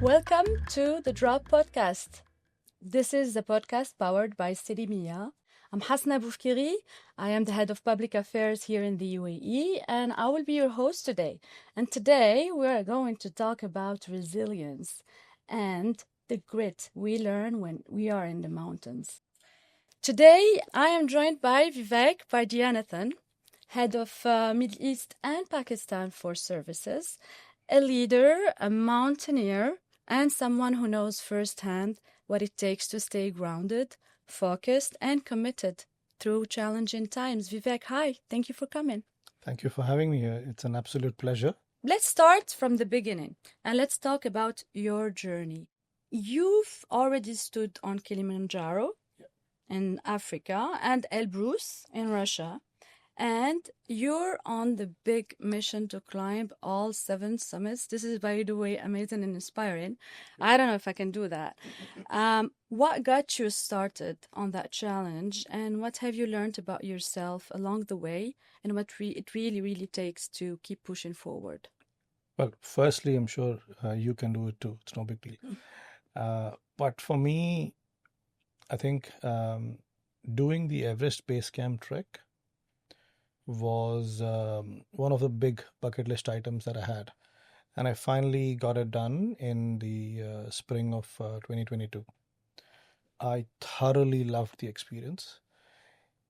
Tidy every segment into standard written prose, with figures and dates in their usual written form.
Welcome to the Drop Podcast. This is the podcast powered by Citi. I'm Hasna Boufkiri. I am the head of public affairs here in the UAE, and I will be your host today. And today we are going to talk about resilience and the grit we learn when we are in the mountains. Today I am joined by Vivek Vaidyanathan, head of Middle East and Pakistan Force Services, a leader, a mountaineer, and someone who knows firsthand what it takes to stay grounded, focused, and committed through challenging times. Vivek, hi, thank you for coming. Thank you for having me here. It's an absolute pleasure. Let's start from the beginning and let's talk about your journey. You've already stood on Kilimanjaro in Africa and Elbrus in Russia. And you're on the big mission to climb all 7 summits. This is, by the way, amazing and inspiring. I don't know if I can do that. What got you started on that challenge, and what have you learned about yourself along the way, and what it really takes to keep pushing forward? Well, firstly, I'm sure you can do it too. It's no big deal. But for me, I think doing the Everest Base Camp trek was one of the big bucket list items that I had. And I finally got it done in the spring of 2022. I thoroughly loved the experience.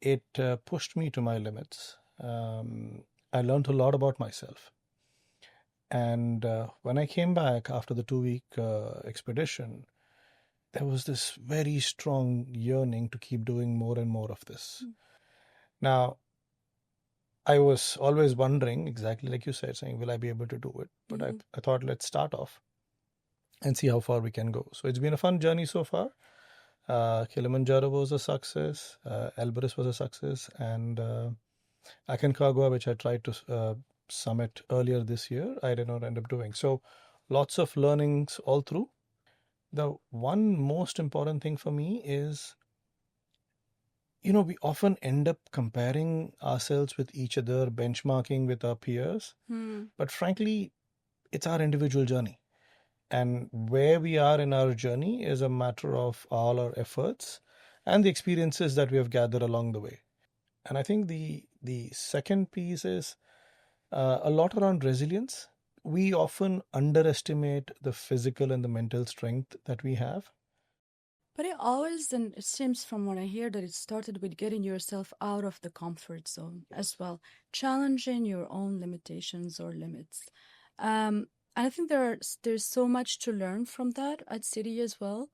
It pushed me to my limits. I learned a lot about myself. And when I came back after the 2-week expedition, there was this very strong yearning to keep doing more and more of this. Now, I was always wondering, exactly like you said, saying, will I be able to do it? But I thought, let's start off and see how far we can go. So it's been a fun journey so far. Kilimanjaro was a success. Elbrus was a success. And Aconcagua, which I tried to summit earlier this year, I did not end up doing. So lots of learnings all through. The one most important thing for me is, we often end up comparing ourselves with each other, benchmarking with our peers. But frankly, it's our individual journey. And where we are in our journey is a matter of all our efforts and the experiences that we have gathered along the way. And I think the second piece is a lot around resilience. We often underestimate the physical and the mental strength that we have. But it seems from what I hear that it started with getting yourself out of the comfort zone as well, challenging your own limitations or limits. And I think there's so much to learn from that at Citi as well.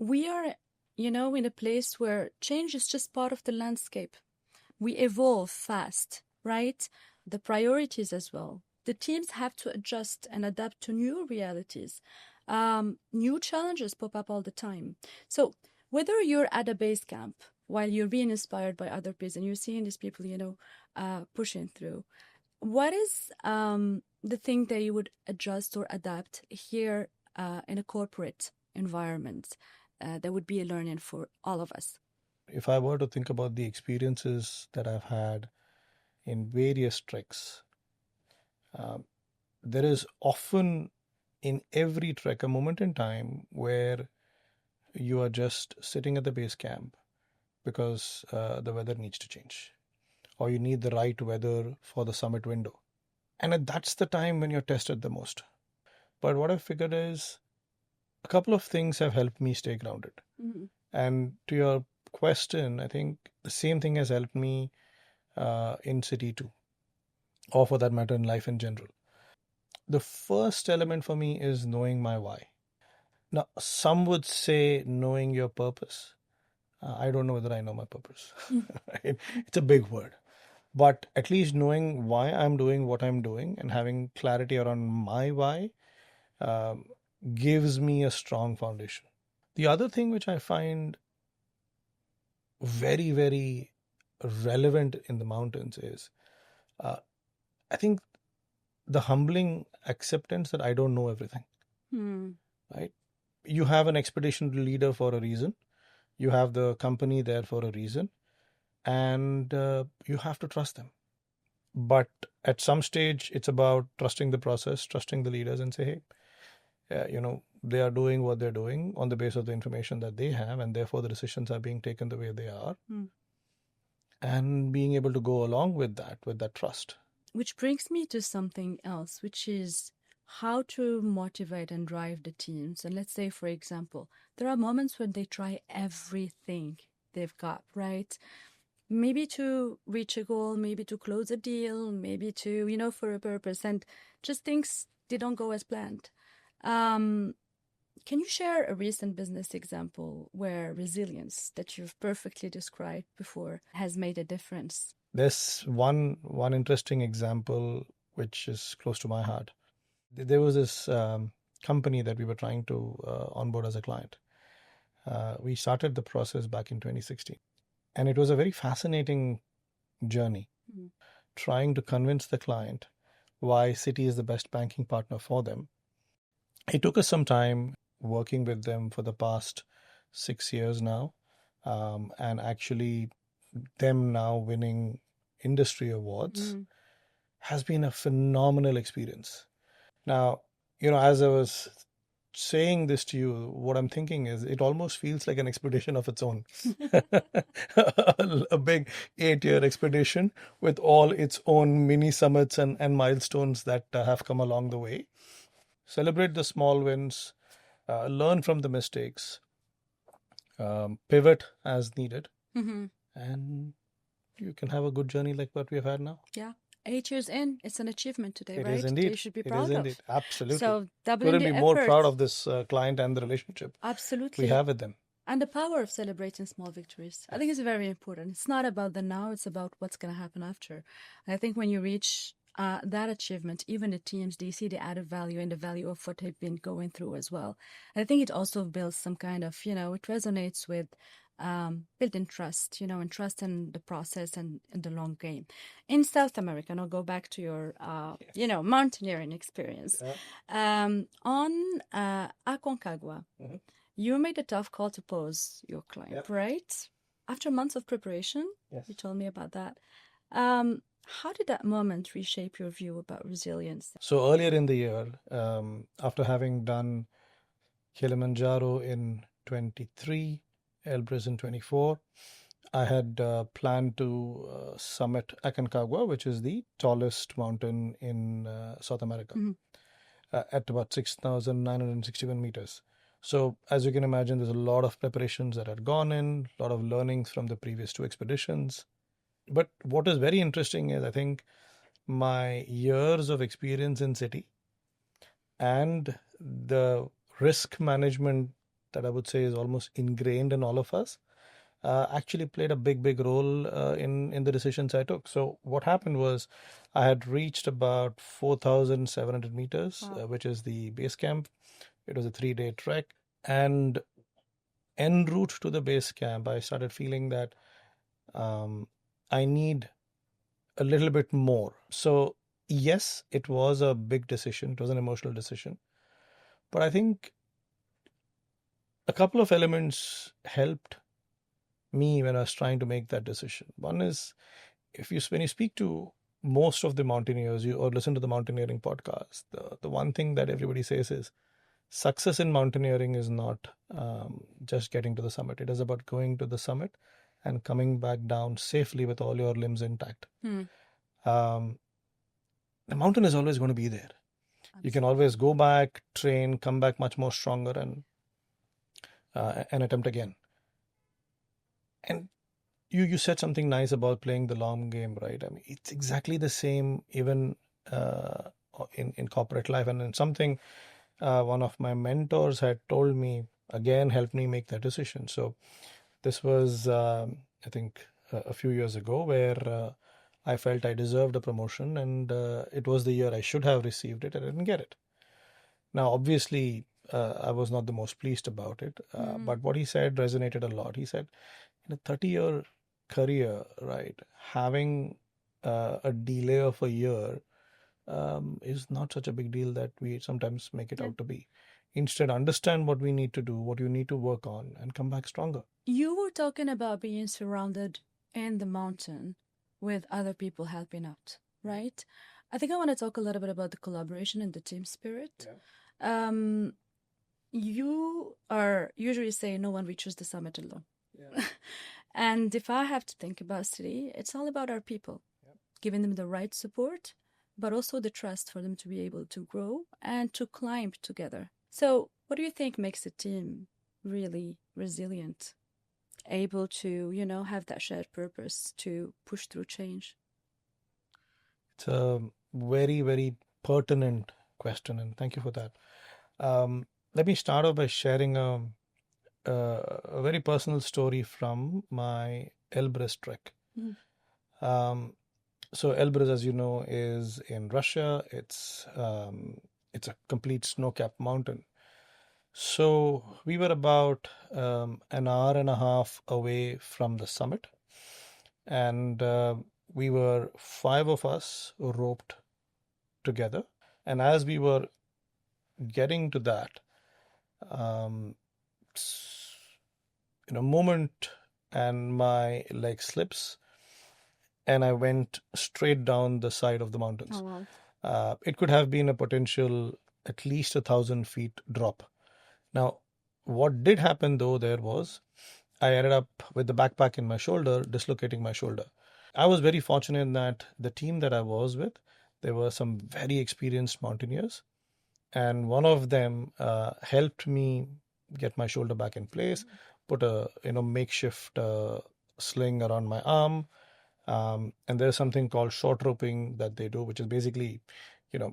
We are, in a place where change is just part of the landscape. We evolve fast, right? The priorities as well. The teams have to adjust and adapt to new realities. New challenges pop up all the time. So whether you're at a base camp while you're being inspired by other peers and you're seeing these people, pushing through, what is the thing that you would adjust or adapt here in a corporate environment that would be a learning for all of us? If I were to think about the experiences that I've had in various treks, there is often in every trek a moment in time where you are just sitting at the base camp because the weather needs to change, or you need the right weather for the summit window. And that's the time when you're tested the most. But what I figured is a couple of things have helped me stay grounded. And to your question, I think the same thing has helped me in Citi too, or for that matter in life in general. The first element for me is knowing my why. Now, some would say knowing your purpose. I don't know whether I know my purpose. It's a big word. But at least knowing why I'm doing what I'm doing and having clarity around my why gives me a strong foundation. The other thing which I find very, very relevant in the mountains is I think the humbling acceptance that I don't know everything. Right? You have an expedition leader for a reason. You have the company there for a reason. And you have to trust them. But at some stage, it's about trusting the process, trusting the leaders and say, hey, they are doing what they're doing on the basis of the information that they have, and therefore the decisions are being taken the way they are, and being able to go along with that trust. Which brings me to something else, which is how to motivate and drive the teams. And let's say, for example, there are moments when they try everything they've got, right? Maybe to reach a goal, maybe to close a deal, maybe to, for a purpose, and just things they don't go as planned. Can you share a recent business example where resilience that you've perfectly described before has made a difference? There's one interesting example which is close to my heart. There was this company that we were trying to onboard as a client. We started the process back in 2016, and it was a very fascinating journey, trying to convince the client why Citi is the best banking partner for them. It took us some time working with them for the past 6 years now, and actually them now winning industry awards has been a phenomenal experience. Now, as I was saying this to you, what I'm thinking is it almost feels like an expedition of its own. A big 8-year expedition with all its own mini summits and milestones that have come along the way. Celebrate the small wins, learn from the mistakes, pivot as needed, and you can have a good journey like what we have had now. Yeah. 8 years in, it's an achievement today, It right? is indeed. You should be It proud is of. indeed. Absolutely. So doubling Couldn't the be more effort. proud of this client and the relationship Absolutely. we have with them. And the power of celebrating small victories. I think it's very important. It's not about the now, it's about what's going to happen after. And I think when you reach that achievement, even the teams, they see the added value and the value of what they've been going through as well. And I think it also builds some kind of, it resonates with building trust, and trust in the process and in the long game. In South America, and I'll go back to your, mountaineering experience. On Aconcagua, you made a tough call to pose your climb, right? After months of preparation, you told me about that. How did that moment reshape your view about resilience? So earlier in the year, after having done Kilimanjaro in 23, Elbrus in 24, I had planned to summit Aconcagua, which is the tallest mountain in South America, at about 6,961 meters. So as you can imagine, there's a lot of preparations that had gone in, a lot of learnings from the previous 2 expeditions. But what is very interesting is I think my years of experience in Citi and the risk management that I would say is almost ingrained in all of us actually played a big role in the decisions I took. So what happened was I had reached about 4,700 meters, which is the base camp. It was a 3-day trek, and en route to the base camp, I started feeling that I need a little bit more. So yes, it was a big decision. It was an emotional decision. But I think a couple of elements helped me when I was trying to make that decision. One is when you speak to most of the mountaineers or listen to the mountaineering podcast, the one thing that everybody says is success in mountaineering is not just getting to the summit. It is about going to the summit and coming back down safely with all your limbs intact. The mountain is always going to be there. You can always go back, train, come back much more stronger, and attempt again. And you said something nice about playing the long game, right? I mean, it's exactly the same even in corporate life. And then something one of my mentors had told me, again, helped me make that decision. So this was, I think, a few years ago where I felt I deserved a promotion, and it was the year I should have received it. I didn't get it. Now, obviously, I was not the most pleased about it, but what he said resonated a lot. He said, in a 30-year career, right, having a delay of a year is not such a big deal that we sometimes make it out to be. Instead, understand what we need to do, what you need to work on, and come back stronger. You were talking about being surrounded in the mountain with other people helping out, right? I think I want to talk a little bit about the collaboration and the team spirit. You are usually say no one reaches the summit alone. Yeah. And if I have to think about Citi, it's all about our people, giving them the right support, but also the trust for them to be able to grow and to climb together. So, what do you think makes a team really resilient, able to, have that shared purpose to push through change? It's a very, very pertinent question, and thank you for that. Let me start off by sharing a very personal story from my Elbrus trek. Um, so Elbrus, as you know, is in Russia. It's a complete snow-capped mountain. So we were about an hour and a half away from the summit, and we were 5 of us roped together. And as we were getting to that, um, in a moment, and my leg slips, and I went straight down the side of the mountains. Oh, wow. It could have been a potential at least 1,000 feet drop. Now, what did happen though there was I ended up with the backpack in my shoulder, dislocating my shoulder. I was very fortunate that the team that I was with, there were some very experienced mountaineers, and one of them helped me get my shoulder back in place, put a makeshift sling around my arm, and there's something called short roping that they do, which is basically,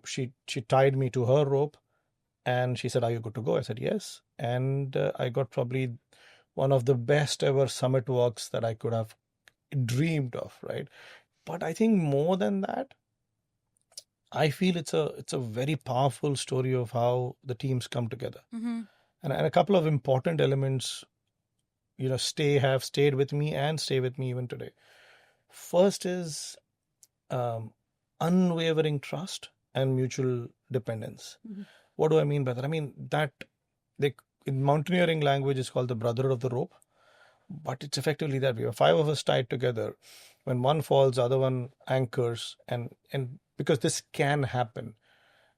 she tied me to her rope, and she said, "Are you good to go?" I said, "Yes," and I got probably one of the best ever summit walks that I could have dreamed of, right? But I think more than that, I feel it's a very powerful story of how the teams come together. Mm-hmm. And a couple of important elements, have stayed with me and stay with me even today. First is unwavering trust and mutual dependence. Mm-hmm. What do I mean by that? I mean that in mountaineering language is called the brother of the rope, but it's effectively that we have 5 of us tied together. When one falls, the other one anchors, and because this can happen,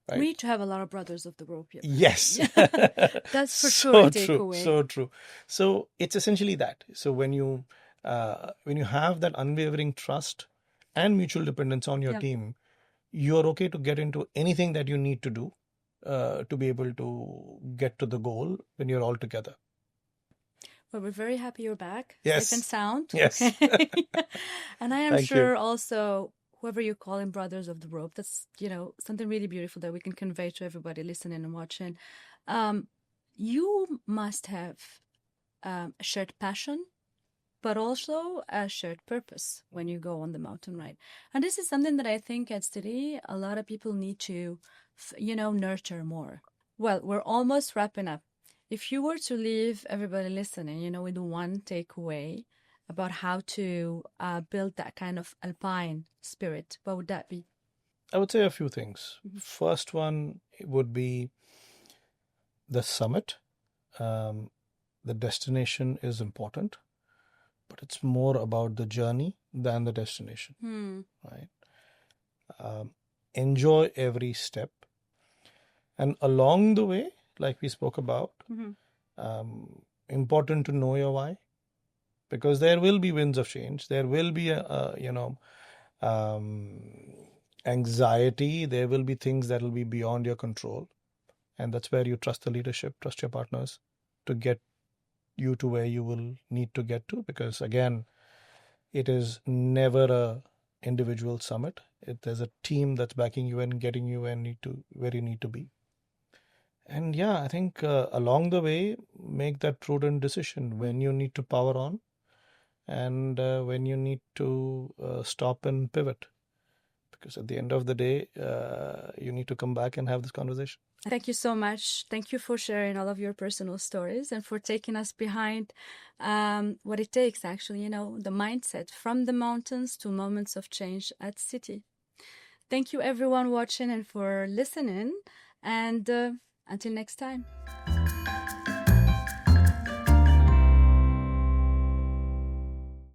right? We need to have a lot of brothers of the rope here. Yes. That's for so sure a true, takeaway. so true. So it's essentially that. So when you have that unwavering trust and mutual dependence on your Yeah. team, you're okay to get into anything that you need to do to be able to get to the goal when you're all together. Well, we're very happy you're back, Yes. safe and sound. Yes. Okay. And I am Thank sure you. also whoever you call him brothers of the rope, that's, something really beautiful that we can convey to everybody listening and watching. You must have a shared passion, but also a shared purpose when you go on the mountain ride. And this is something that I think at Citi, a lot of people need to, nurture more. Well, we're almost wrapping up. If you were to leave everybody listening, with one takeaway about how to build that kind of alpine spirit, what would that be? I would say a few things. First one would be the summit. The destination is important, but it's more about the journey than the destination, right? Enjoy every step. And along the way, like we spoke about, important to know your why, because there will be winds of change. There will be anxiety. There will be things that will be beyond your control, and that's where you trust the leadership, trust your partners to get you to where you will need to get to. Because again, it is never a individual summit. There's a team that's backing you and getting you where you need to be. And yeah, I think along the way, make that prudent decision when you need to power on and when you need to stop and pivot. Because at the end of the day, you need to come back and have this conversation. Thank you so much. Thank you for sharing all of your personal stories and for taking us behind what it takes, actually, the mindset from the mountains to moments of change at Citi. Thank you, everyone watching and for listening. And until next time.